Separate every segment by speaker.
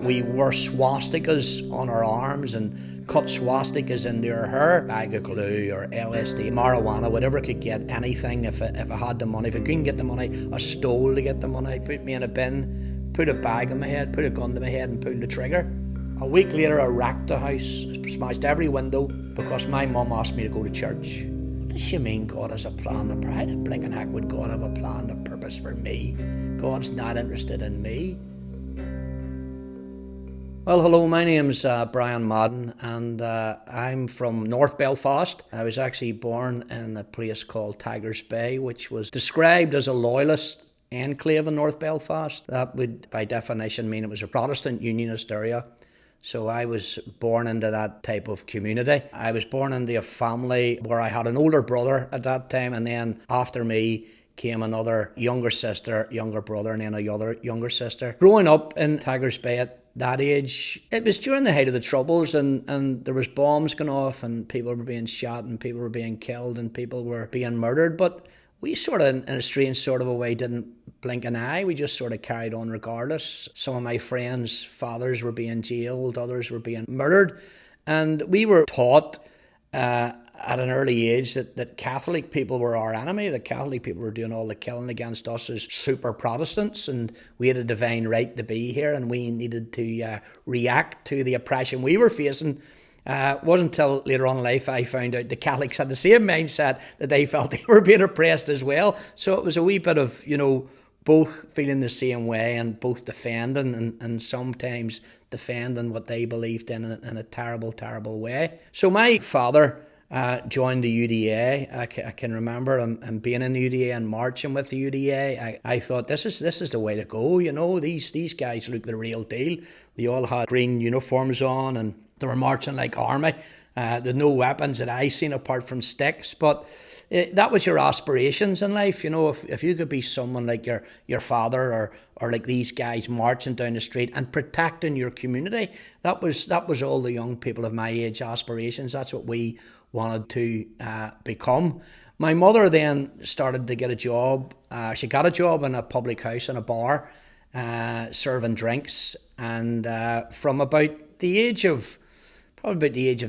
Speaker 1: We wore swastikas on our arms and cut swastikas into our hair. Bag of glue or LSD, marijuana, whatever could get, anything if I had the money. If I couldn't get the money, I stole to get the money. Put me in a bin, put a bag on my head, put a gun to my head and pulled the trigger. A week later I wrecked the house, smashed every window because my mum asked me to go to church. What does she mean God has a plan? How the blinking heck would God have a plan, a purpose for me? God's not interested in me. Well, hello, my name's Brian Madden, and I'm from North Belfast. I was actually born in a place called Tigers Bay, which was described as a loyalist enclave in North Belfast. That would, by definition, mean it was a Protestant unionist area. So I was born into that type of community. I was born into a family where I had an older brother at that time, and then after me came another younger sister, younger brother, and then another younger sister. Growing up in Tigers Bay at that age, it was during the height of the Troubles, and there was bombs going off and people were being shot and people were being killed and people were being murdered. But we sort of, in a strange sort of a way, didn't blink an eye. We just sort of carried on regardless. Some of my friends' fathers were being jailed, others were being murdered. And we were taught at an early age that Catholic people were our enemy, that Catholic people were doing all the killing against us as super Protestants, and we had a divine right to be here and we needed to react to the oppression we were facing. It wasn't until later on in life I found out the Catholics had the same mindset, that they felt they were being oppressed as well. So it was a wee bit of, both feeling the same way and both defending and sometimes defending what they believed in a terrible, terrible way. So my father joined the UDA. I can remember him being in the UDA and marching with the UDA. I thought this is the way to go. These guys look the real deal. They all had green uniforms on and they were marching like army. There no weapons that I seen apart from sticks, but that was your aspirations in life. If you could be someone like your father or like these guys marching down the street and protecting your community, that was all the young people of my age aspirations. That's what we wanted to become. My mother then started to get a job. She got a job in a public house in a bar, serving drinks. And from about the age of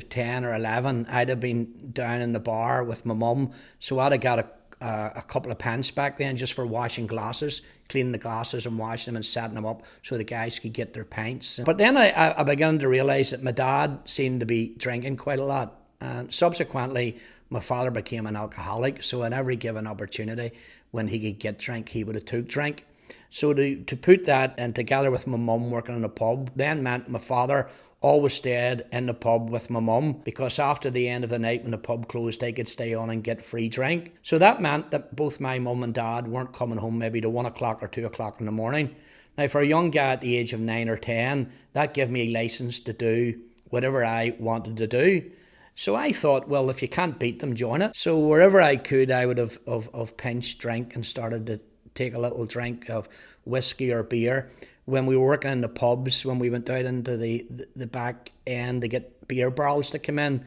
Speaker 1: 10 or 11, I'd have been down in the bar with my mum. So I'd have got a couple of pence back then just for washing glasses, cleaning the glasses and washing them and setting them up so the guys could get their pints. But then I began to realise that my dad seemed to be drinking quite a lot. And subsequently, my father became an alcoholic. So in every given opportunity, when he could get drink, he would have took drink. So to put that, and together with my mum working in a pub, then meant my father always stayed in the pub with my mum, because after the end of the night when the pub closed, they could stay on and get free drink. So that meant that both my mum and dad weren't coming home maybe to 1 o'clock or 2 o'clock in the morning. Now for a young guy at the age of 9 or 10, that gave me a licence to do whatever I wanted to do. So I thought, well, if you can't beat them, join it. So wherever I could, I would have pinched drink and started to take a little drink of whiskey or beer. When we were working in the pubs, when we went out into the back end to get beer barrels to come in,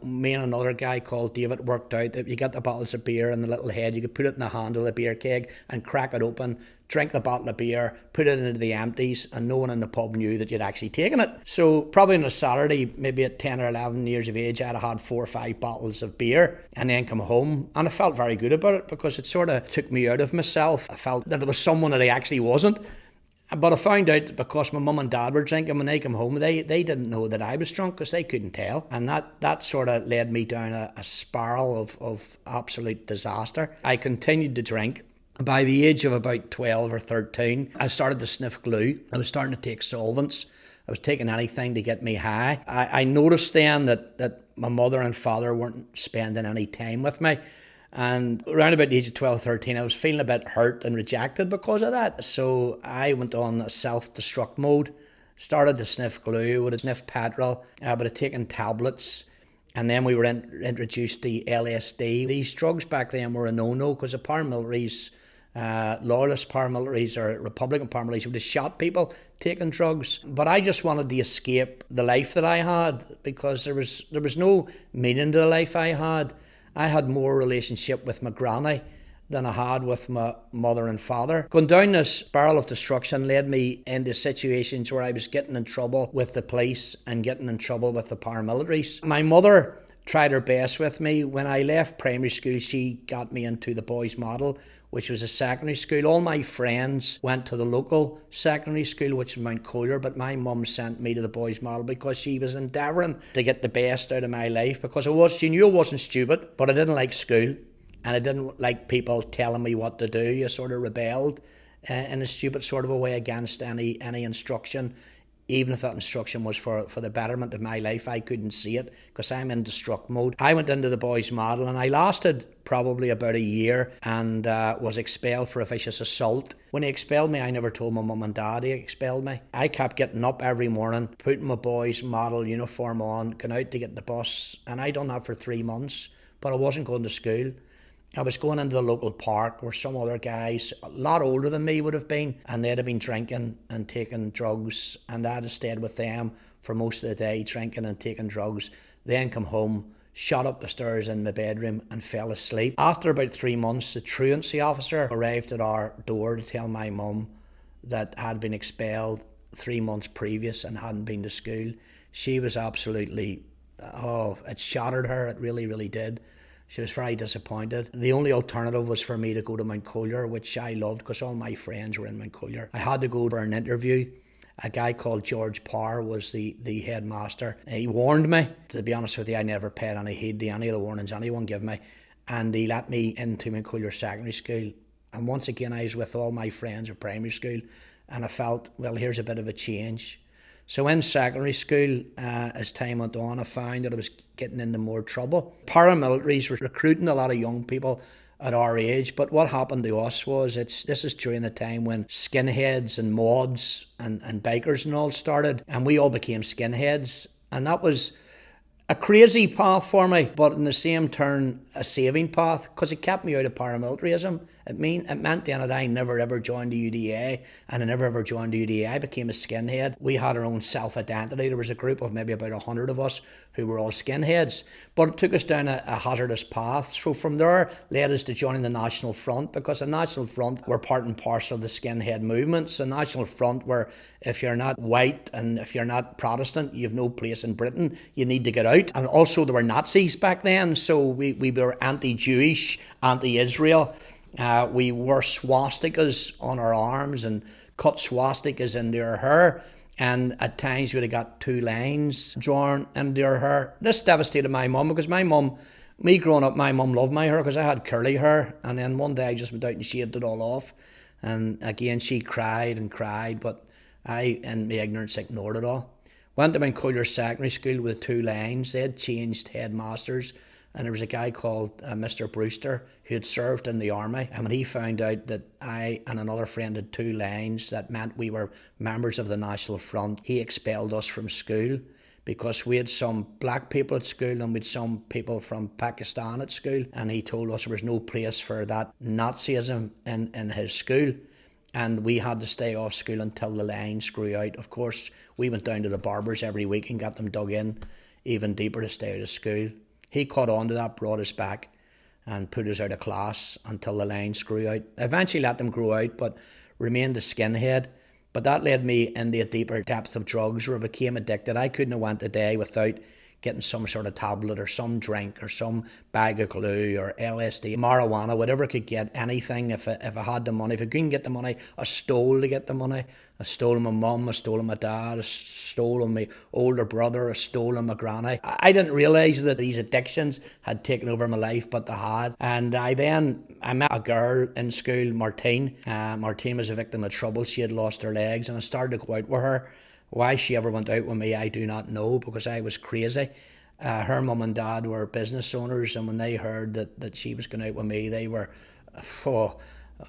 Speaker 1: me and another guy called David worked out that you got the bottles of beer in the little head, you could put it in the handle of the beer keg and crack it open, drink the bottle of beer, put it into the empties, and no one in the pub knew that you'd actually taken it. So probably on a Saturday, maybe at 10 or 11 years of age, I'd have had 4 or 5 bottles of beer and then come home. And I felt very good about it because it sort of took me out of myself. I felt that there was someone that I actually wasn't. But I found out that because my mum and dad were drinking, when they came home, they didn't know that I was drunk because they couldn't tell. And that sort of led me down a spiral of absolute disaster. I continued to drink. By the age of about 12 or 13, I started to sniff glue. I was starting to take solvents. I was taking anything to get me high. I noticed then that my mother and father weren't spending any time with me. And around about the age of 12, 13, I was feeling a bit hurt and rejected because of that. So I went on a self-destruct mode, started to sniff glue, would have sniffed petrol, would have taken tablets. And then we were introduced to LSD. These drugs back then were a no-no because the paramilitaries, loyalist paramilitaries or Republican paramilitaries would have shot people taking drugs. But I just wanted to escape the life that I had because there was no meaning to the life I had. I had more relationship with my granny than I had with my mother and father. Going down this spiral of destruction led me into situations where I was getting in trouble with the police and getting in trouble with the paramilitaries. My mother tried her best with me. When I left primary school, she got me into the boys' model, which was a secondary school. All my friends went to the local secondary school, which was Mount Collier, but my mum sent me to the boys' model because she was endeavouring to get the best out of my life, because she knew I wasn't stupid, but I didn't like school, and I didn't like people telling me what to do. I sort of rebelled in a stupid sort of a way against any instruction. Even if that instruction was for the betterment of my life, I couldn't see it because I'm in destruct mode. I went into the boys' model and I lasted probably about a year and was expelled for a vicious assault. When he expelled me, I never told my mum and dad he expelled me. I kept getting up every morning, putting my boys' model uniform on, going out to get the bus, and I done that for 3 months, but I wasn't going to school. I was going into the local park where some other guys, a lot older than me would have been, and they'd have been drinking and taking drugs, and I'd have stayed with them for most of the day, drinking and taking drugs, then come home, shot up the stairs in my bedroom and fell asleep. After about 3 months, the truancy officer arrived at our door to tell my mum that I had been expelled 3 months previous and hadn't been to school. She was absolutely, it shattered her, it really, really did. She was very disappointed. The only alternative was for me to go to Mount Collier, which I loved because all my friends were in Mount Collier. I had to go for an interview. A guy called George Parr was the headmaster. He warned me. To be honest with you, I never paid any heed to any of the warnings anyone gave me. And he let me into Mount Collier Secondary School. And once again, I was with all my friends at primary school. And I felt, well, here's a bit of a change. So in secondary school, as time went on, I found that I was getting into more trouble. Paramilitaries were recruiting a lot of young people at our age, but what happened to us was, this is during the time when skinheads and mods and bikers and all started, and we all became skinheads, and that was a crazy path for me, but in the same turn, a saving path, because it kept me out of paramilitarism. It meant then that I never ever joined the UDA, and I never ever joined the UDA. I became a skinhead. We had our own self-identity. There was a group of maybe about 100 of us who were all skinheads, but it took us down a hazardous path. So from there, led us to joining the National Front, because the National Front were part and parcel of the skinhead movements. The National Front were, if you're not white and if you're not Protestant, you have no place in Britain, you need to get out. And also there were Nazis back then, so we were anti-Jewish, anti-Israel. We wore swastikas on our arms and cut swastikas into our hair, and at times we'd have got 2 lines drawn into our hair. This devastated my mum, because me growing up, my mum loved my hair because I had curly hair, and then one day I just went out and shaved it all off, and again she cried and cried, but I, in my ignorance, ignored it all. Went to Mount Collier Secondary School with 2 lines. They had changed headmasters, and there was a guy called Mr. Brewster who had served in the army, and when he found out that I and another friend had 2 lines, that meant we were members of the National Front, he expelled us from school, because we had some black people at school and we had some people from Pakistan at school, and he told us there was no place for that Nazism in his school, and we had to stay off school until the lines grew out. Of course, we went down to the barbers every week and got them dug in even deeper to stay out of school. He caught on to that, brought us back and put us out of class until the lines grew out. Eventually let them grow out, but remained a skinhead. But that led me into a deeper depth of drugs where I became addicted. I couldn't have went a day without getting some sort of tablet or some drink or some bag of glue or LSD, marijuana, whatever I could get, anything if I had the money. If I couldn't get the money, I stole to get the money. I stole my mum, I stole my dad, I stole my older brother, I stole my granny. I didn't realise that these addictions had taken over my life, but they had. And I met a girl in school, Martine. Martine was a victim of trouble. She had lost her legs, and I started to go out with her. Why she ever went out with me, I do not know, because I was crazy. Her mum and dad were business owners, and when they heard that she was going out with me,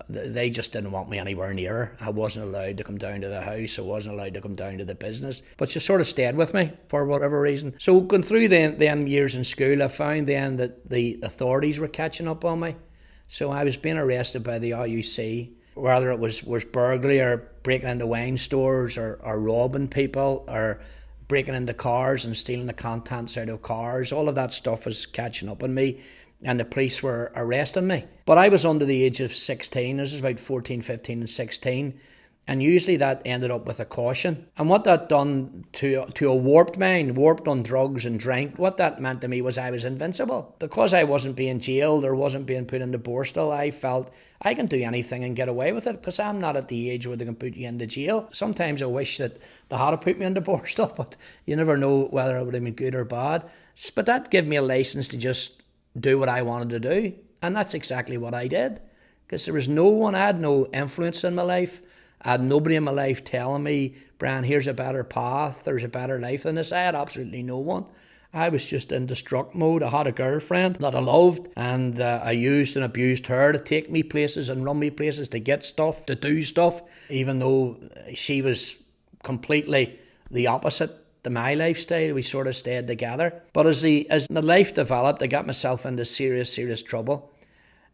Speaker 1: they just didn't want me anywhere near her. I wasn't allowed to come down to the house. I wasn't allowed to come down to the business. But she sort of stayed with me for whatever reason. So going through them years in school, I found then that the authorities were catching up on me. So I was being arrested by the RUC, whether it was burglary or breaking into wine stores or robbing people or breaking into cars and stealing the contents out of cars. All of that stuff was catching up on me. and the police were arresting me. But I was under the age of 16. This is about 14, 15 and 16. And usually that ended up with a caution. And what that done to a warped mind, warped on drugs and drink, what that meant to me was I was invincible. Because I wasn't being jailed or wasn't being put into Borstal, I felt I can do anything and get away with it because I'm not at the age where they can put you into jail. Sometimes I wish that they had put me into Borstal, but you never know whether it would have been good or bad. But that gave me a license to just do what I wanted to do. And that's exactly what I did. Because there was no one, I had no influence in my life. I had nobody in my life telling me, Brian, here's a better path, there's a better life than this. I had absolutely no one. I was just in destruct mode. I had a girlfriend that I loved, and I used and abused her to take me places and run me places, to get stuff, to do stuff, even though she was completely the opposite to my lifestyle. We sort of stayed together. But as the life developed, I got myself into serious trouble.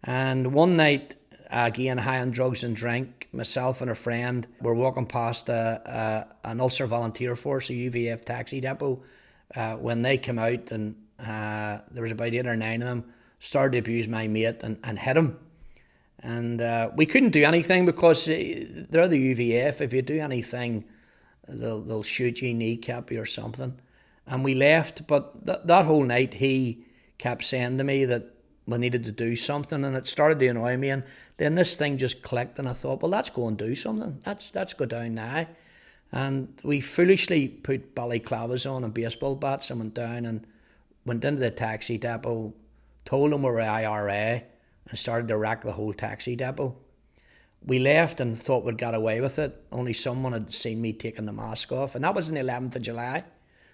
Speaker 1: And one night, again, high on drugs and drink, myself and a friend were walking past an Ulster Volunteer Force, a UVF taxi depot, when they came out, and there was about 8 or 9 of them, started to abuse my mate and hit him. And we couldn't do anything because they're the UVF. If you do anything, they'll shoot you, kneecap you or something. And we left, but that whole night he kept saying to me that we needed to do something, and it started to annoy me. And then this thing just clicked, and I thought, well, let's go and do something. Let's go down now. And we foolishly put balaclavas on and baseball bats and went down and went into the taxi depot, told them we were IRA, and started to wreck the whole taxi depot. We left and thought we'd got away with it, only someone had seen me taking the mask off, and that was on the 11th of July.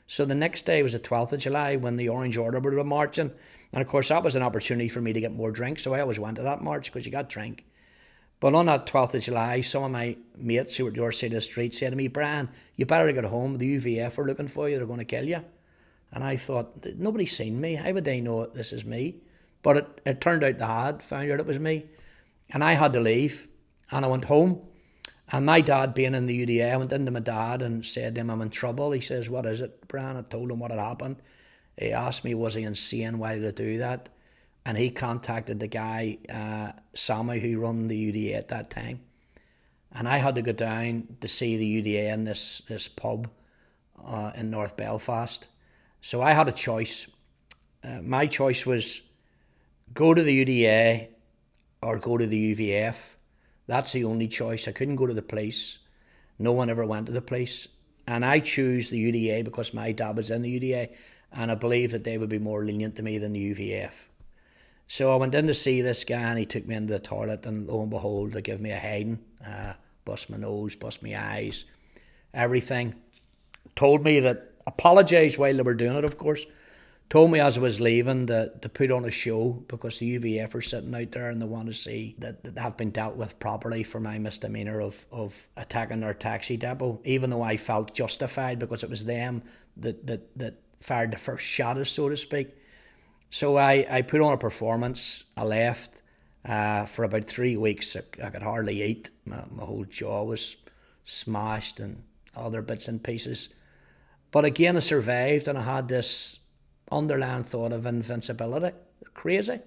Speaker 1: So the next day was the 12th of July when the Orange Order were marching. And of course that was an opportunity for me to get more drink, so I always went to that march because you got drink. But on that 12th of July, some of my mates who were at your side of the street said to me, Brian, you better get home, the UVF are looking for you, they're going to kill you. And I thought, nobody's seen me, how would they know this is me? But it turned out they had found out it was me. And I had to leave, and I went home. And my dad, being in the UDA, I went into my dad and said to him, I'm in trouble. He says, what is it, Brian? I told him what had happened. He asked me, was he insane? Why did I do that? And he contacted the guy, Sammy, who run the UDA at that time. And I had to go down to see the UDA in this pub in North Belfast. So I had a choice. My choice was go to the UDA or go to the UVF. That's the only choice. I couldn't go to the police. No one ever went to the police. And I choose the UDA because my dad was in the UDA, and I believe that they would be more lenient to me than the UVF. So I went in to see this guy, and he took me into the toilet, and lo and behold, they gave me a hiding, bust my nose, bust my eyes, everything. Told me that, apologised while they were doing it, of course. Told me as I was leaving to put on a show because the UVF are sitting out there and they want to see that have been dealt with properly for my misdemeanour of attacking their taxi depot, even though I felt justified because it was them that fired the first shot, so to speak. So I put on a performance. I left for about 3 weeks. I could hardly eat. My whole jaw was smashed and other bits and pieces. But again, I survived, and I had this underlying thought of invincibility. Crazy.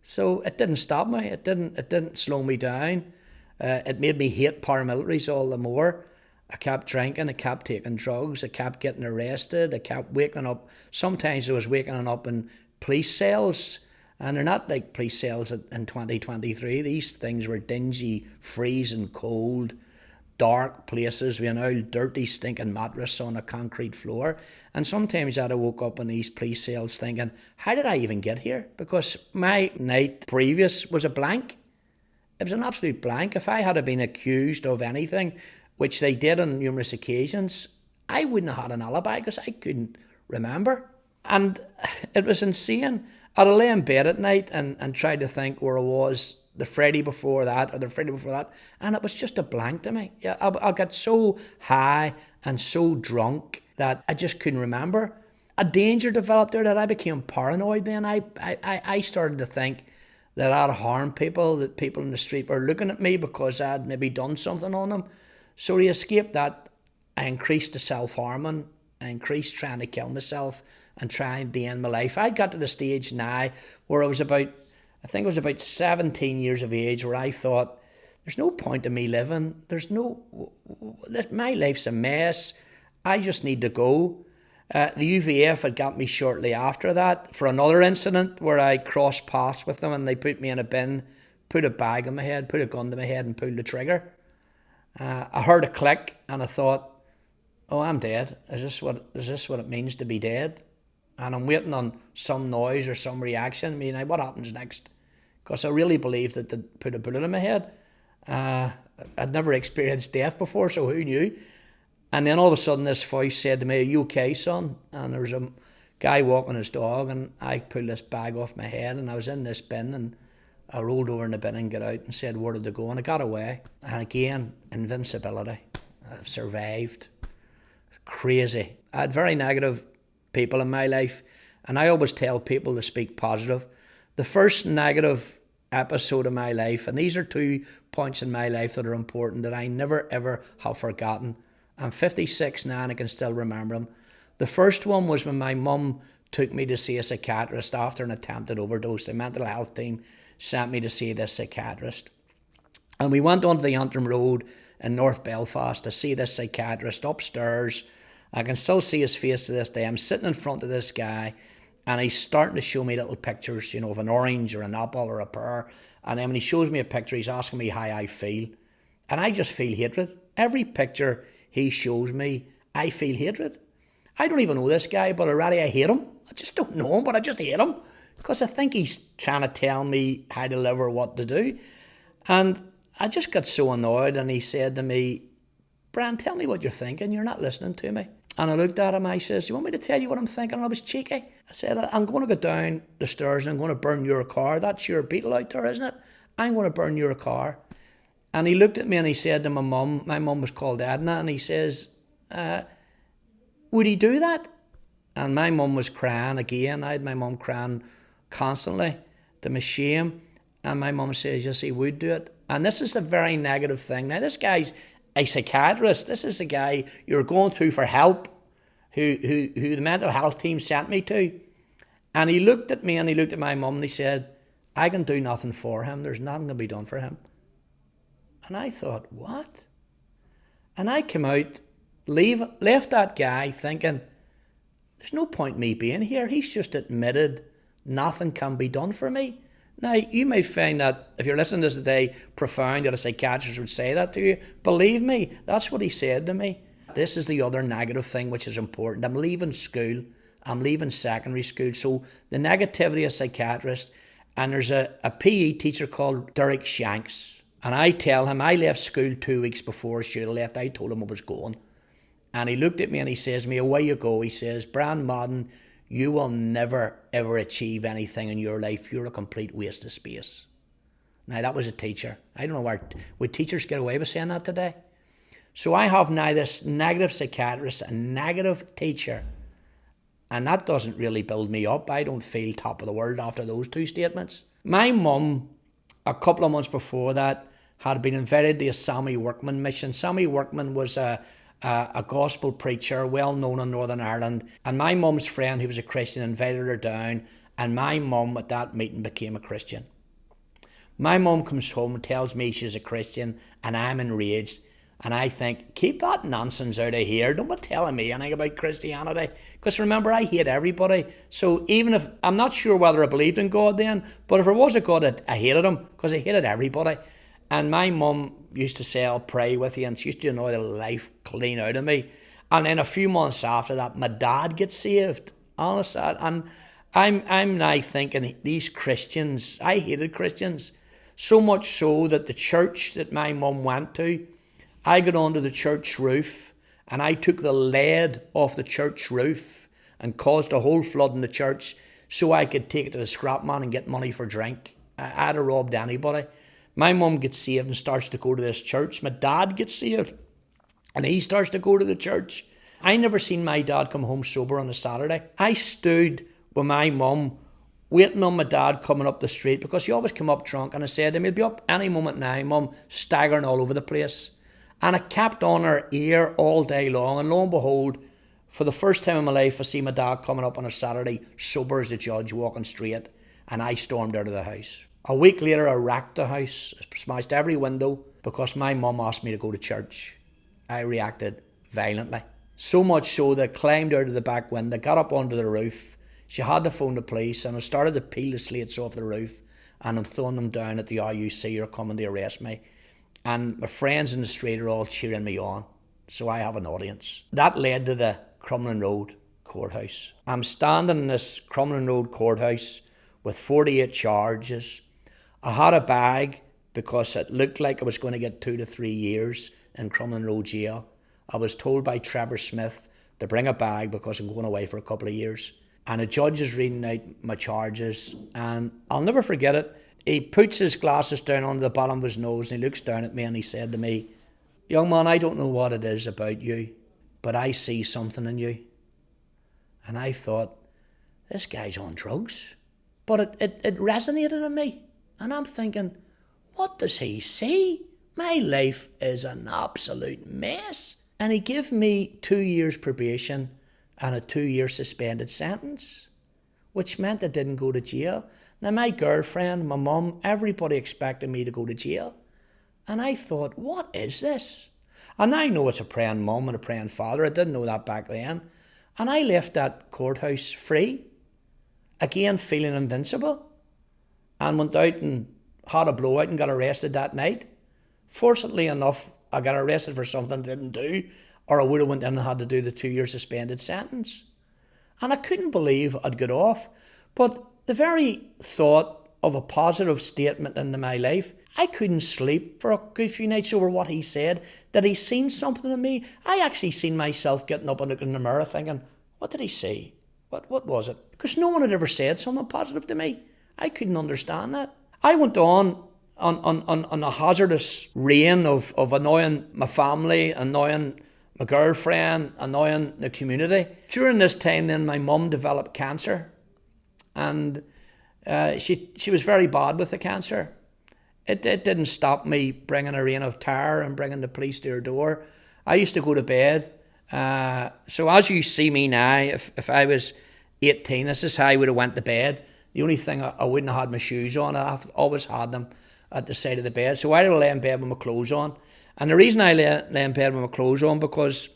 Speaker 1: So it didn't stop me. It didn't slow me down. It made me hate paramilitaries all the more. I kept drinking, I kept taking drugs, I kept getting arrested, I kept waking up. Sometimes I was waking up in police cells, and they're not like police cells in 2023. These things were dingy, freezing cold, dark places with an old dirty stinking mattress on a concrete floor. And sometimes I'd have woke up in these police cells thinking, how did I even get here? Because my night previous was a blank. It was an absolute blank. If I had been accused of anything, which they did on numerous occasions, I wouldn't have had an alibi because I couldn't remember. And it was insane. I'd lay in bed at night and try to think where I was the Friday before that or the Friday before that, and it was just a blank to me. Yeah, I got so high and so drunk that I just couldn't remember. A danger developed there that I became paranoid then. I started to think that I'd harm people, that people in the street were looking at me because I'd maybe done something on them. So to escape that, I increased the self-harming I increased trying to kill myself and trying to end my life. I got to the stage now where I think I was about 17 years of age, where I thought, there's no point in me living. My life's a mess. I just need to go. The UVF had got me shortly after that for another incident where I crossed paths with them and they put me in a bin, put a bag on my head, put a gun to my head and pulled the trigger. I heard a click and I thought, oh, I'm dead. Is this what it means to be dead? And I'm waiting on some noise or some reaction. I mean, what happens next? Because I really believed that they'd put a bullet in my head. I'd never experienced death before, so who knew? And then all of a sudden this voice said to me, are you okay, son? And there was a guy walking his dog and I pulled this bag off my head and I was in this bin and I rolled over in the bin and got out and said, where did they go? And I got away. And again, invincibility. I've survived. Crazy. I had very negative people in my life and I always tell people to speak positive. The first negative episode of my life, and these are 2 points in my life that are important that I never ever have forgotten. I'm 56 now and I can still remember them. The first one was when my mum took me to see a psychiatrist after an attempted overdose. The mental health team sent me to see this psychiatrist. And we went onto the Antrim Road in North Belfast to see this psychiatrist upstairs. I can still see his face to this day. I'm sitting in front of this guy and he's starting to show me little pictures, of an orange or an apple or a pear. And then when he shows me a picture, he's asking me how I feel. And I just feel hatred. Every picture he shows me, I feel hatred. I don't even know this guy, but already I hate him. I just don't know him, but I just hate him. Because I think he's trying to tell me how to live or what to do. And I just got so annoyed and he said to me, Brian, tell me what you're thinking. You're not listening to me. And I looked at him, I says, you want me to tell you what I'm thinking? And I was cheeky. I said, I'm going to go down the stairs and I'm going to burn your car. That's your Beetle out there, isn't it? I'm going to burn your car. And he looked at me and he said to my mum was called Edna, and he says, would he do that? And my mum was crying again. I had my mum crying constantly to my shame. And my mum says, yes, he would do it. And this is a very negative thing. Now, this guy's a psychiatrist. This is a guy you're going to for help, who the mental health team sent me to. And he looked at me and he looked at my mum and he said, I can do nothing for him. There's nothing to be done for him. And I thought, what? And I came out, left that guy thinking, there's no point in me being here. He's just admitted nothing can be done for me. Now, you may find that, if you're listening to this today, profound that a psychiatrist would say that to you. Believe me, that's what he said to me. This is the other negative thing which is important. I'm leaving school. I'm leaving secondary school. So the negativity of psychiatrists, and there's a PE teacher called Derek Shanks. And I tell him, I left school 2 weeks before I should have left. I told him I was going. And he looked at me and he says to me, away you go. He says, Brian Madden, you will never, ever achieve anything in your life. You're a complete waste of space. Now, that was a teacher. I don't know would teachers get away with saying that today? So I have now this negative psychiatrist, a negative teacher. And that doesn't really build me up. I don't feel top of the world after those 2 statements. My mum, a couple of months before that, had been invited to a Sammy Workman mission. Sammy Workman was a gospel preacher, well known in Northern Ireland. And my mum's friend, who was a Christian, invited her down. And my mum at that meeting became a Christian. My mum comes home and tells me she's a Christian, and I'm enraged. And I think, keep that nonsense out of here. Don't be telling me anything about Christianity. Because remember, I hate everybody. So even if, I'm not sure whether I believed in God then, but if there was a God, I hated him, because I hated everybody. And my mum used to say, I'll pray with you, and she used to annoy the life clean out of me. And then a few months after that, my dad gets saved. Honest, and I'm now thinking, these Christians, I hated Christians. So much so that the church that my mum went to, I got onto the church roof and I took the lead off the church roof and caused a whole flood in the church so I could take it to the scrap man and get money for drink. I'd have robbed anybody. My mum gets saved and starts to go to this church. My dad gets saved and he starts to go to the church. I never seen my dad come home sober on a Saturday. I stood with my mum waiting on my dad coming up the street because he always came up drunk, and I said to him, he'll be up any moment now, Mum, staggering all over the place. And I kept on her ear all day long, and lo and behold, For the first time in my life, I see my dad coming up on a Saturday, sober as a judge, walking straight, and I stormed out of the house. A week later, I wrecked the house, smashed every window because my mum asked me to go to church. I reacted violently. So much so that I climbed out of the back window, got up onto the roof. She had to phone the police, and I started to peel the slates off the roof, and I'm throwing them down at the RUC are coming to arrest me. And my friends in the street are all cheering me on, so I have an audience. That led to the Crumlin Road courthouse. I'm standing in this Crumlin Road courthouse with 48 charges. I had a bag because it looked like I was going to get 2 to 3 years in Crumlin Road jail. I was told by Trevor Smith to bring a bag because I'm going away for a couple of years. And a judge is reading out my charges, and I'll never forget it. He puts his glasses down on the bottom of his nose and he looks down at me and he said to me, "Young man, I don't know what it is about you, but I see something in you." And I thought, this guy's on drugs. But it resonated in me. And I'm thinking, what does he see? My life is an absolute mess. And he gave me 2 years probation and a 2-year suspended sentence, which meant I didn't go to jail. Now my girlfriend, my mum, everybody expected me to go to jail. And I thought, what is this? And I know it's a praying mum and a praying father. I didn't know that back then. And I left that courthouse free, again feeling invincible, and went out and had a blowout and got arrested that night. Fortunately enough, I got arrested for something I didn't do, or I would have went in and had to do the 2-year suspended sentence. And I couldn't believe I'd got off. But the very thought of a positive statement into my life, I couldn't sleep for a good few nights over what he said, that he seen something in me. I actually seen myself getting up and looking in the mirror thinking, what did he see? What was it? Because no one had ever said something positive to me. I couldn't understand that. I went on a hazardous reign of annoying my family, annoying my girlfriend, annoying the community. During this time then my mum developed cancer, and she was very bad with the cancer. It didn't stop me bringing a reign of terror and bringing the police to her door. I used to go to bed. So as you see me now, if I was 18, this is how I would have went to bed. The only thing I wouldn't have had my shoes on. I've always had them at the side of the bed. So I would lay in bed with my clothes on. And the reason I lay in bed with my clothes on, because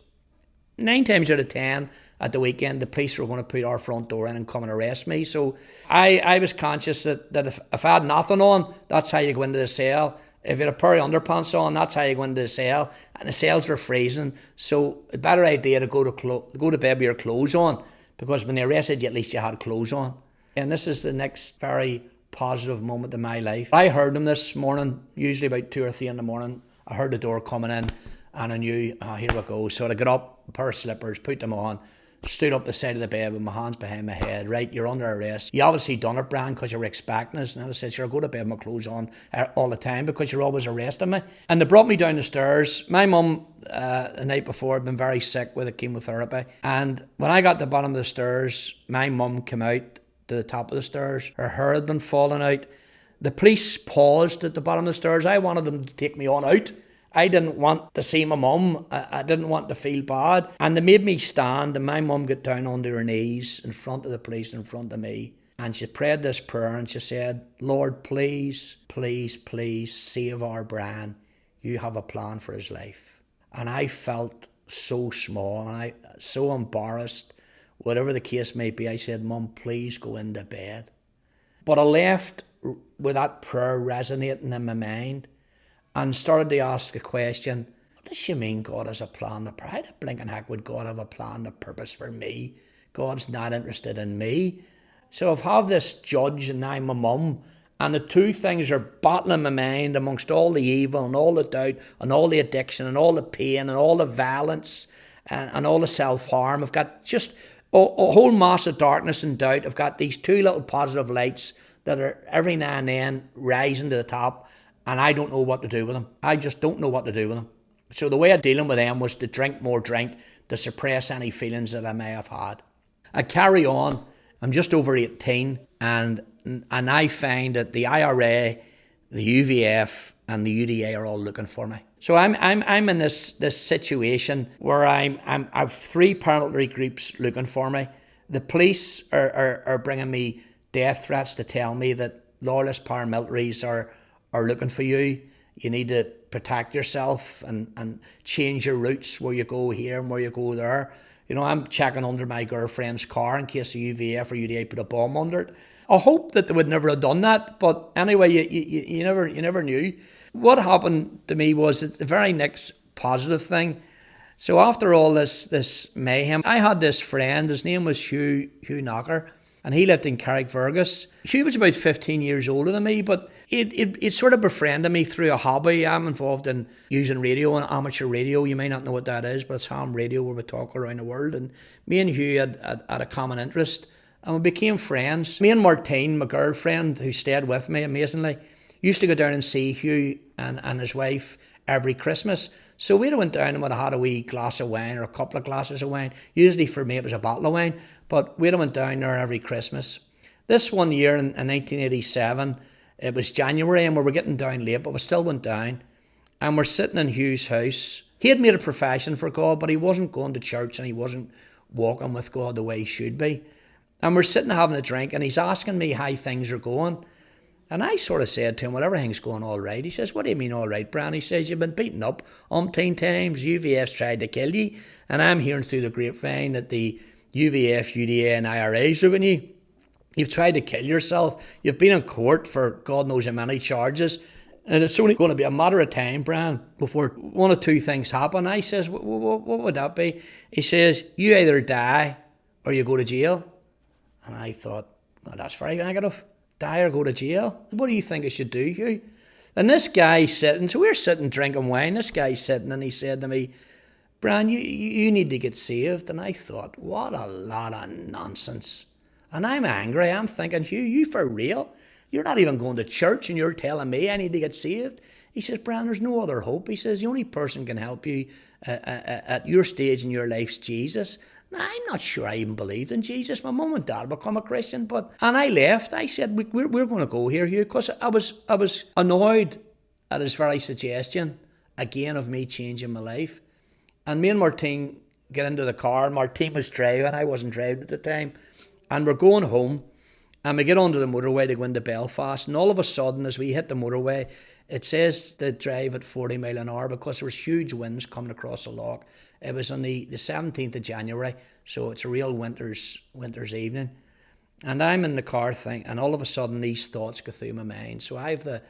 Speaker 1: 9 times out of 10 at the weekend, the police were going to put our front door in and come and arrest me. So I was conscious that if I had nothing on, that's how you go into the cell. If you had a pair of underpants on, that's how you go into the cell. And the cells were freezing. So a better idea to go to bed with your clothes on, because when they arrested you, at least you had clothes on. And this is the next very positive moment in my life. I heard them this morning, usually about 2 or 3 in the morning. I heard the door coming in and I knew, here we go. So I got up, a pair of slippers, put them on, stood up the side of the bed with my hands behind my head. Right, you're under arrest. You obviously done it, Brian, because you were expecting us. And I said, sure, I go to bed with my clothes on all the time because you're always arresting me. And they brought me down the stairs. My mum, the night before, had been very sick with a chemotherapy. And when I got to the bottom of the stairs, my mum came out to the top of the stairs. Her hair had been falling out. The police paused at the bottom of the stairs. I wanted them to take me on out. I didn't want to see my mum. I didn't want to feel bad. And they made me stand, and my mum got down onto her knees in front of the police, in front of me. And she prayed this prayer and she said, Lord, please, please, please save our Brian. You have a plan for his life. And I felt so small and so embarrassed. Whatever the case may be, I said, Mum, please go into bed. But I left with that prayer resonating in my mind and started to ask a question. What does she mean God has a plan? How the blinking heck would God have a plan, a purpose for me? God's not interested in me. So I've had this judge and now my mum, and the two things are battling my mind amongst all the evil and all the doubt and all the addiction and all the pain and all the violence and all the self-harm. I've got just a whole mass of darkness and doubt. I've got these two little positive lights that are every now and then rising to the top, and I don't know what to do with them. I just don't know what to do with them. So the way of dealing with them was to drink more drink to suppress any feelings that I may have had. I carry on. I'm just over 18, and I find that the IRA, the UVF and the UDA are all looking for me. So I'm in this situation where I've three paramilitary groups looking for me. The police are bringing me death threats to tell me that lawless paramilitaries are looking for you. You need to protect yourself and change your routes where you go here and where you go there. You know, I'm checking under my girlfriend's car in case the UVF or UDA put a bomb under it. I hope that they would never have done that, but anyway, you never knew. What happened to me was the very next positive thing. So after all this mayhem, I had this friend. His name was Hugh Knocker, and he lived in Carrickfergus. Hugh was about 15 years older than me, but it sort of befriended me through a hobby. I'm involved in using radio and amateur radio. You may not know what that is, but it's ham radio where we talk around the world. And me and Hugh had a common interest, and we became friends. Me and Martine, my girlfriend, who stayed with me amazingly, used to go down and see Hugh and his wife every Christmas. So we'd went down and we'd had a wee glass of wine or a couple of glasses of wine. Usually for me it was a bottle of wine, but we'd went down there every Christmas. This one year in 1987, it was January and we were getting down late, but we still went down. And we're sitting in Hugh's house. He had made a profession for God, but he wasn't going to church and he wasn't walking with God the way he should be. And we're sitting having a drink and he's asking me how things are going. And I sort of said to him, well, everything's going all right. He says, what do you mean all right, Brian? He says, you've been beaten up umpteen times. UVF's tried to kill you. And I'm hearing through the grapevine that the UVF, UDA and IRA's looking at you. You've tried to kill yourself. You've been in court for God knows how many charges. And it's only going to be a matter of time, Brian, before one or two things happen. I says, what would that be? He says, you either die or you go to jail. And I thought, well, that's very negative. Die or go to jail? What do you think I should do, Hugh? And this guy sitting, so we're sitting drinking wine, this guy's sitting and he said to me, Brian, you need to get saved. And I thought, what a lot of nonsense. And I'm angry. I'm thinking, Hugh, you for real? You're not even going to church and you're telling me I need to get saved? He says, Brian, there's no other hope. He says, the only person can help you at your stage in your life's Jesus. Now, I'm not sure I even believed in Jesus. My mum and dad become a Christian, and I left. I said, we're going to go here, Hugh, because I was annoyed at his very suggestion, again, of me changing my life. And me and Martine get into the car, and Martine was driving, I wasn't driving at the time, and we're going home, and we get onto the motorway to go into Belfast, and all of a sudden, as we hit the motorway, it says to drive at 40 mile an hour because there was huge winds coming across the loch. It was on the 17th of January, so it's a real winter's evening. And I'm in the car and all of a sudden these thoughts go through my mind. So I have the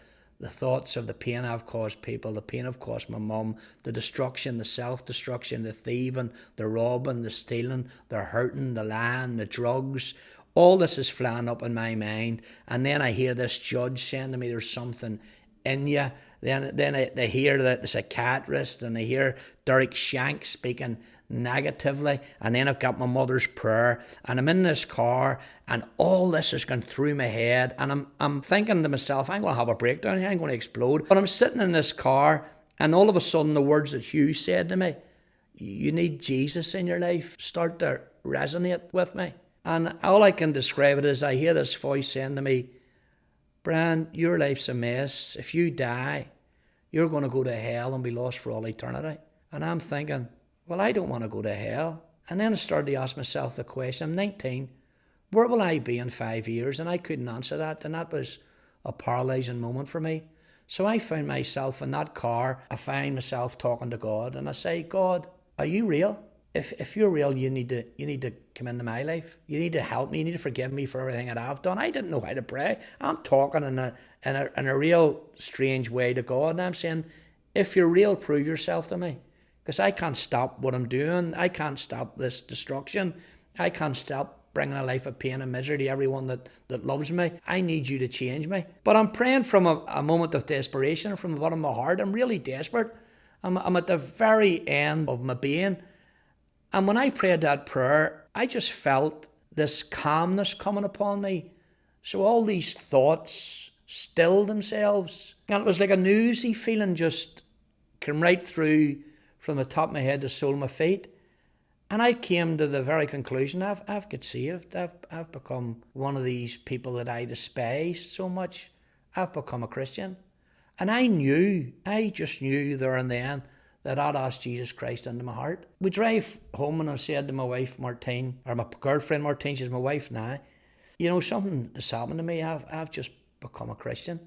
Speaker 1: thoughts of the pain I've caused people, the pain I've caused my mum, the destruction, the self-destruction, the thieving, the robbing, the stealing, the hurting, the lying, the drugs. All this is flying up in my mind. And then I hear this judge saying to me, there's something in you. Then they hear the psychiatrist and they hear Derek Shank speaking negatively. And then I've got my mother's prayer and I'm in this car and all this is going through my head. And I'm thinking to myself, I'm going to have a breakdown here. I'm going to explode. But I'm sitting in this car and all of a sudden the words that Hugh said to me, you need Jesus in your life, start to resonate with me. And all I can describe it is I hear this voice saying to me, Brian, your life's a mess. If you die, you're going to go to hell and be lost for all eternity. And I'm thinking, well, I don't want to go to hell. And then I started to ask myself the question, I'm 19, where will I be in 5 years? And I couldn't answer that. And that was a paralyzing moment for me. So I found myself in that car. I find myself talking to God. And I say, God, are you real? If you're real, you need to come into my life. You need to help me. You need to forgive me for everything that I've done. I didn't know how to pray. I'm talking in a real strange way to God. And I'm saying, if you're real, prove yourself to me. Because I can't stop what I'm doing. I can't stop this destruction. I can't stop bringing a life of pain and misery to everyone that loves me. I need you to change me. But I'm praying from a moment of desperation, from the bottom of my heart. I'm really desperate. I'm at the very end of my being. And when I prayed that prayer, I just felt this calmness coming upon me. So all these thoughts stilled themselves. And it was like an oozy feeling just came right through from the top of my head to the sole of my feet. And I came to the very conclusion, I've got saved. I've become one of these people that I despised so much. I've become a Christian. And I just knew there and then that I'd asked Jesus Christ into my heart. We drive home and I said to my wife, Martine, or my girlfriend Martine, she's my wife now, you know, something has happened to me. I've just become a Christian.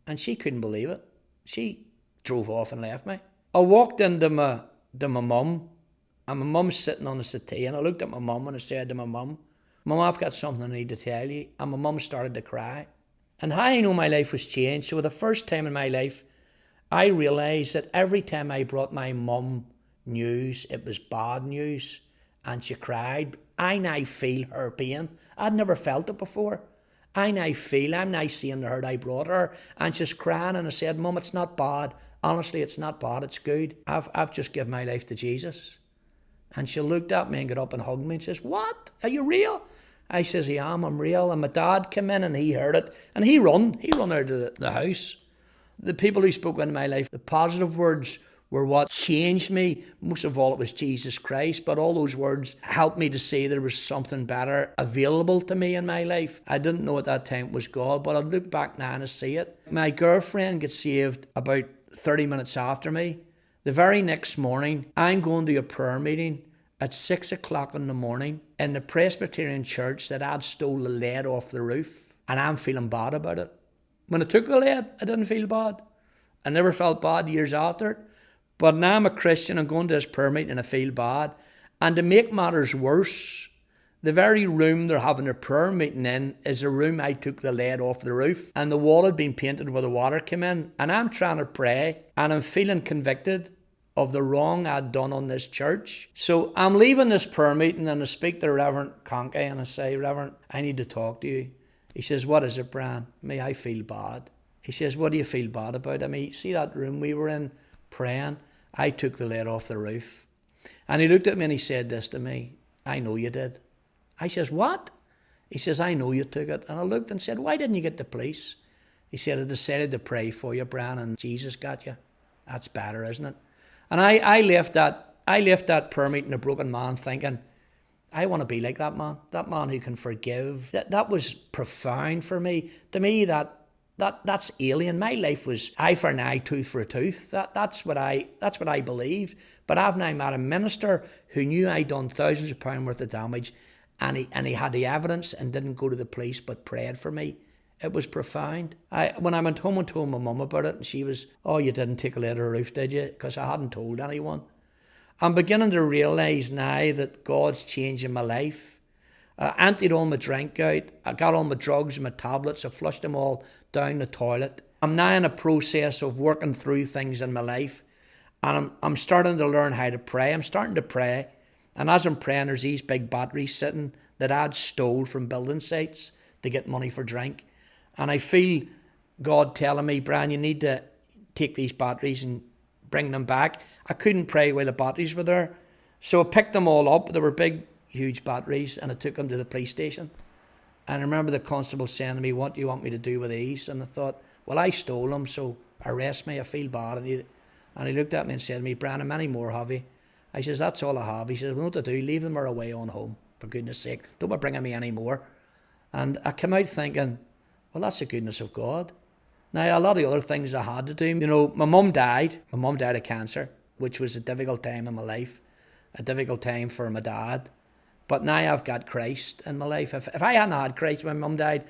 Speaker 1: And she couldn't believe it. She drove off and left me. I walked into my mum, and my mum's sitting on the settee, and I looked at my mum and I said to my mum, Mum, I've got something I need to tell you. And my mum started to cry. And how I know my life was changed, so for the first time in my life, I realised that every time I brought my mum news, it was bad news, and she cried. I now feel her pain. I'd never felt it before. I'm now seeing the hurt I brought her, and she's crying, and I said, Mum, it's not bad. Honestly, it's not bad, it's good. I've just given my life to Jesus. And she looked at me and got up and hugged me and says, what? Are you real? I says, yeah, I'm real. And my dad came in and he heard it. And he run out of the house. The people who spoke into my life, the positive words were what changed me. Most of all, it was Jesus Christ. But all those words helped me to see there was something better available to me in my life. I didn't know at that time it was God, but I look back now and I see it. My girlfriend gets saved about 30 minutes after me. The very next morning, I'm going to a prayer meeting at 6 o'clock in the morning in the Presbyterian church that I'd stole the lead off the roof, and I'm feeling bad about it. When I took the lead, I didn't feel bad. I never felt bad years after it. But now I'm a Christian, I'm going to this prayer meeting and I feel bad. And to make matters worse, the very room they're having a prayer meeting in is a room I took the lead off the roof, and the wall had been painted where the water came in. And I'm trying to pray and I'm feeling convicted of the wrong I'd done on this church. So I'm leaving this prayer meeting and I speak to Reverend Conkey and I say, Reverend, I need to talk to you. He says, what is it, Brian? Me, I feel bad. He says, what do you feel bad about? I mean, see that room we were in praying? I took the lid off the roof. And he looked at me and he said this to me, I know you did. I says, what? He says, I know you took it. And I looked and said, why didn't you get the police? He said, I decided to pray for you, Brian, and Jesus got you. That's better, isn't it? And I left that prayer meeting a broken man thinking, I want to be like that man who can forgive. That was profound for me. To me, that's alien. My life was eye for an eye, tooth for a tooth. That's what I believed. But I've now met a minister who knew I'd done thousands of pounds worth of damage, and he had the evidence and didn't go to the police but prayed for me. It was profound. When I went home and told my mum about it, and she was, oh, you didn't take a lead of the roof, did you? Because I hadn't told anyone. I'm beginning to realise now that God's changing my life. I emptied all my drink out. I got all my drugs and my tablets. I flushed them all down the toilet. I'm now in a process of working through things in my life. And I'm starting to learn how to pray. I'm starting to pray. And as I'm praying, there's these big batteries sitting that I'd stole from building sites to get money for drink. And I feel God telling me, Brian, you need to take these batteries and bring them back. I couldn't pray while the batteries were there. So I picked them all up. They were big, huge batteries, and I took them to the police station. And I remember the constable saying to me, what do you want me to do with these? And I thought, well, I stole them, so arrest me. I feel bad. And he looked at me and said to me, Brian, how many more have you? I says, that's all I have. He says, well, what to do? Leave them or away on home, for goodness sake. Don't be bringing me any more. And I came out thinking, well, that's the goodness of God. Now, a lot of other things I had to do. You know, my mum died. My mum died of cancer, which was a difficult time in my life, a difficult time for my dad. But now I've got Christ in my life. If I hadn't had Christ when my mum died,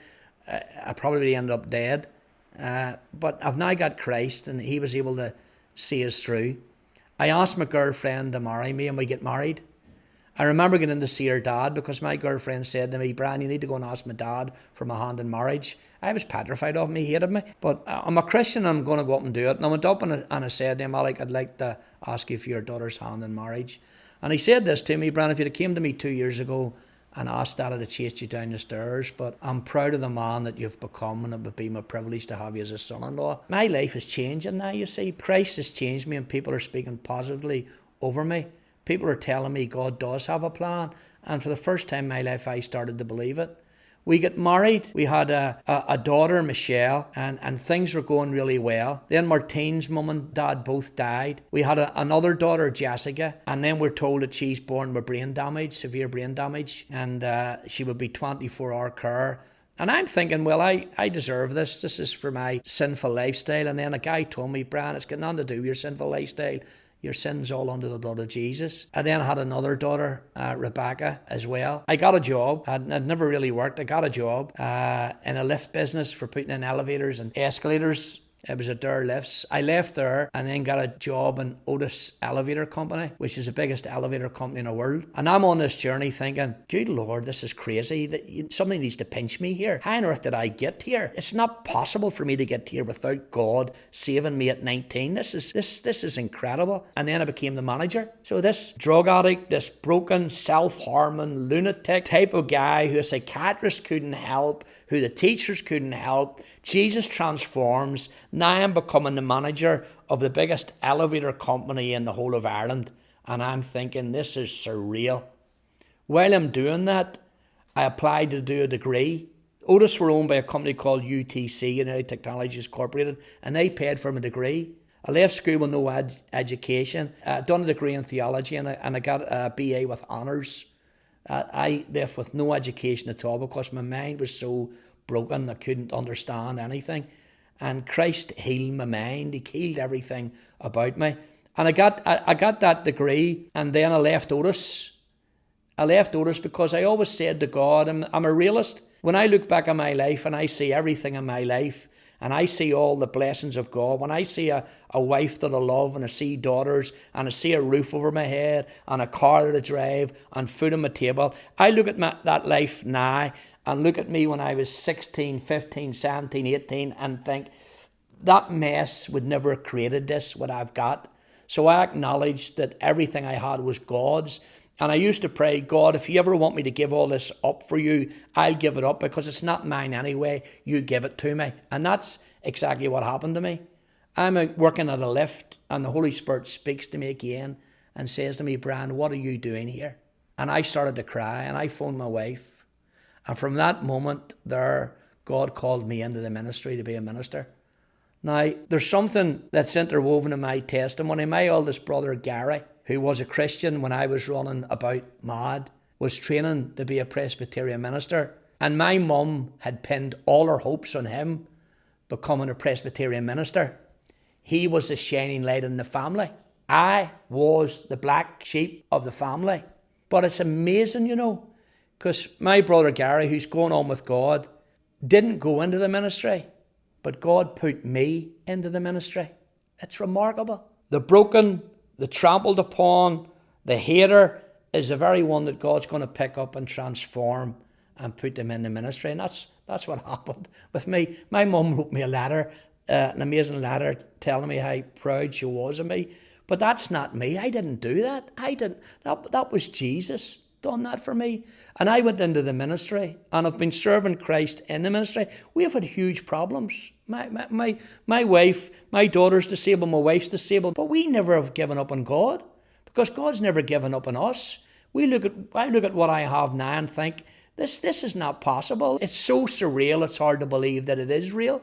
Speaker 1: I probably ended up dead. But I've now got Christ, and he was able to see us through. I asked my girlfriend to marry me, and we get married. I remember getting to see her dad because my girlfriend said to me, Brian, you need to go and ask my dad for my hand in marriage. I was petrified of him. He hated me. But I'm a Christian and I'm going to go up and do it. And I went up and I said to him, Alec, I'd like to ask you for your daughter's hand in marriage. And he said this to me, Brian, if you'd have came to me 2 years ago and asked that, I'd have chased you down the stairs. But I'm proud of the man that you've become, and it would be my privilege to have you as a son-in-law. My life is changing now, you see. Christ has changed me and people are speaking positively over me. People are telling me God does have a plan. And for the first time in my life, I started to believe it. We got married. We had a daughter, Michelle, and things were going really well. Then Martine's mum and dad both died. We had another daughter, Jessica, and then we're told that she's born with brain damage, severe brain damage, and she would be 24-hour care. And I'm thinking, well, I deserve this. This is for my sinful lifestyle. And then a guy told me, Brian, it's got nothing to do with your sinful lifestyle. Your sin's all under the blood of Jesus. And then I had another daughter, Rebecca, as well. I got a job. I'd never really worked. I got a job in a lift business for putting in elevators and escalators. It was at Dare Lifts. I left there and then got a job in Otis Elevator Company, which is the biggest elevator company in the world. And I'm on this journey thinking, good Lord, this is crazy. Somebody needs to pinch me here. How on earth did I get here? It's not possible for me to get here without God saving me at 19. This is incredible. And then I became the manager. So this drug addict, this broken, self-harming, lunatic type of guy who a psychiatrist couldn't help, who the teachers couldn't help, Jesus transforms. Now I'm becoming the manager of the biggest elevator company in the whole of Ireland. And I'm thinking, this is surreal. While I'm doing that, I applied to do a degree. Otis were owned by a company called UTC, United Technologies Incorporated, and they paid for my degree. I left school with no education. I'd done a degree in theology and I got a BA with honours. I left with no education at all because my mind was so broken, I couldn't understand anything. And Christ healed my mind. He healed everything about me. And I got that degree, and then I left Otis. I left Otis because I always said to God, I'm a realist. When I look back on my life and I see everything in my life, and I see all the blessings of God, when I see a wife that I love, and I see daughters, and I see a roof over my head, and a car that I drive, and food on my table, I look at that life now, and look at me when I was 16, 15, 17, 18, and think, that mess would never have created this, what I've got. So I acknowledged that everything I had was God's. And I used to pray, God, if you ever want me to give all this up for you, I'll give it up because it's not mine anyway. You give it to me. And that's exactly what happened to me. I'm working at a lift and the Holy Spirit speaks to me again and says to me, Brian, what are you doing here? And I started to cry and I phoned my wife. And from that moment there, God called me into the ministry to be a minister. Now, there's something that's interwoven in my testimony. My oldest brother, Gary, who was a Christian when I was running about mad, was training to be a Presbyterian minister. And my mum had pinned all her hopes on him becoming a Presbyterian minister. He was the shining light in the family. I was the black sheep of the family. But it's amazing, because my brother Gary, who's going on with God, didn't go into the ministry, but God put me into the ministry. It's remarkable. The broken, the trampled upon, the hater is the very one that God's going to pick up and transform and put them in the ministry. And that's what happened with me. My mum wrote me a letter, an amazing letter, telling me how proud she was of me. But that's not me. I didn't do that. That was Jesus done that for me. And I went into the ministry and I've been serving Christ in the ministry. We have had huge problems. My wife, my daughter's disabled, my wife's disabled, but we never have given up on God because God's never given up on us. I look at what I have now and think, this is not possible. It's so surreal, it's hard to believe that it is real.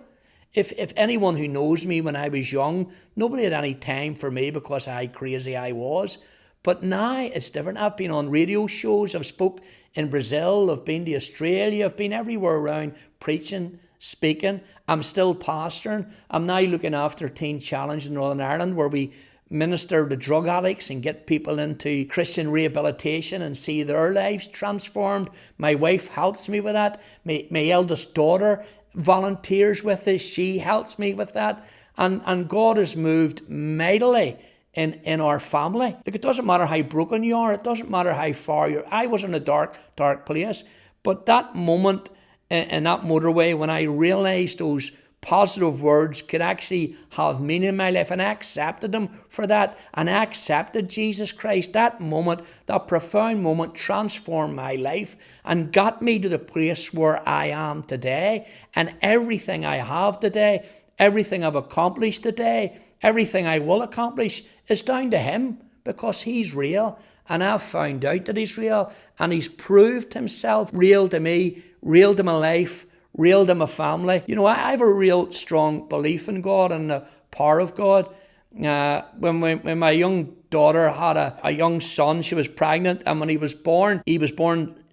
Speaker 1: If anyone who knows me when I was young, nobody had any time for me because how crazy I was. But now it's different. I've been on radio shows. I've spoke in Brazil. I've been to Australia. I've been everywhere around preaching, speaking. I'm still pastoring. I'm now looking after Teen Challenge in Northern Ireland where we minister to drug addicts and get people into Christian rehabilitation and see their lives transformed. My wife helps me with that. My eldest daughter volunteers with us. She helps me with that. And God has moved mightily in our family. Look, it doesn't matter how broken you are. It doesn't matter how far you're. I was in a dark, dark place. But that moment in that motorway when I realised those positive words could actually have meaning in my life, and I accepted them for that, and I accepted Jesus Christ, that moment, that profound moment transformed my life and got me to the place where I am today. And everything I have today, everything I've accomplished today, everything I will accomplish is down to him because he's real. And I've found out that he's real, and he's proved himself real to me, real to my life, real to my family. I have a real strong belief in God and the power of God. When my young daughter had a young son, she was pregnant, and when he was born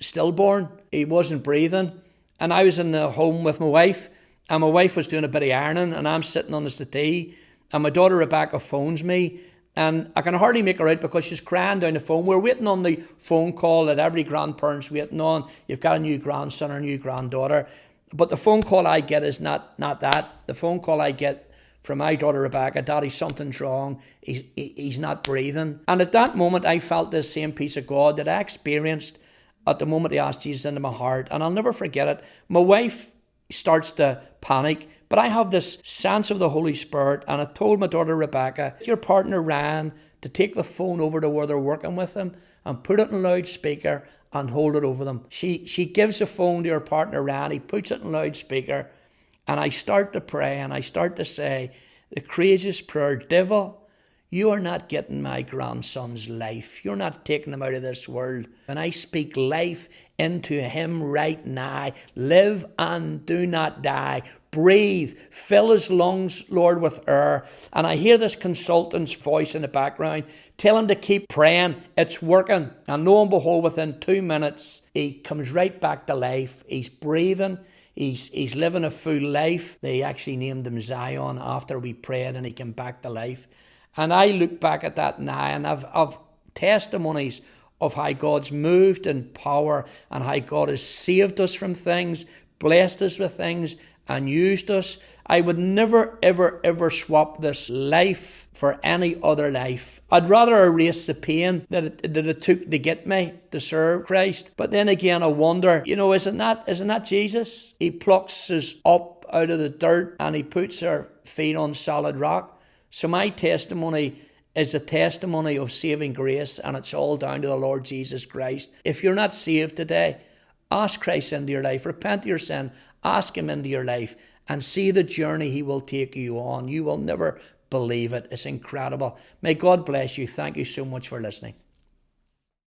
Speaker 1: stillborn. He wasn't breathing. and I was in the home with my wife, and my wife was doing a bit of ironing, and I'm sitting on the settee, and my daughter Rebecca phones me, and I can hardly make her out because she's crying down the phone. We're waiting on the phone call that every grandparent's waiting on. You've got a new grandson or a new granddaughter. But the phone call I get is not that. The phone call I get from my daughter Rebecca, Daddy, something's wrong. He's not breathing. And at that moment, I felt this same peace of God that I experienced at the moment I asked Jesus into my heart. And I'll never forget it. My wife starts to panic, but I have this sense of the Holy Spirit, and I told my daughter Rebecca, your partner Ryan, to take the phone over to where they're working with him and put it in loudspeaker and hold it over them. She gives the phone to her partner Ryan, he puts it in loudspeaker, and I start to pray, and I start to say the craziest prayer: devil, you are not getting my grandson's life. You're not taking him out of this world. And I speak life into him right now. Live and do not die. Breathe. Fill his lungs, Lord, with air. And I hear this consultant's voice in the background. Tell him to keep praying. It's working. And lo and behold, within 2 minutes, he comes right back to life. He's breathing. He's living a full life. They actually named him Zion after we prayed, and he came back to life. And I look back at that now, and I've testimonies of how God's moved in power and how God has saved us from things, blessed us with things, and used us. I would never, ever, ever swap this life for any other life. I'd rather erase the pain that it took to get me to serve Christ. But then again, I wonder, isn't that Jesus? He plucks us up out of the dirt and he puts our feet on solid rock. So my testimony is a testimony of saving grace, and it's all down to the Lord Jesus Christ. If you're not saved today, ask Christ into your life. Repent of your sin. Ask him into your life and see the journey he will take you on. You will never believe it. It's incredible. May God bless you. Thank you so much for listening.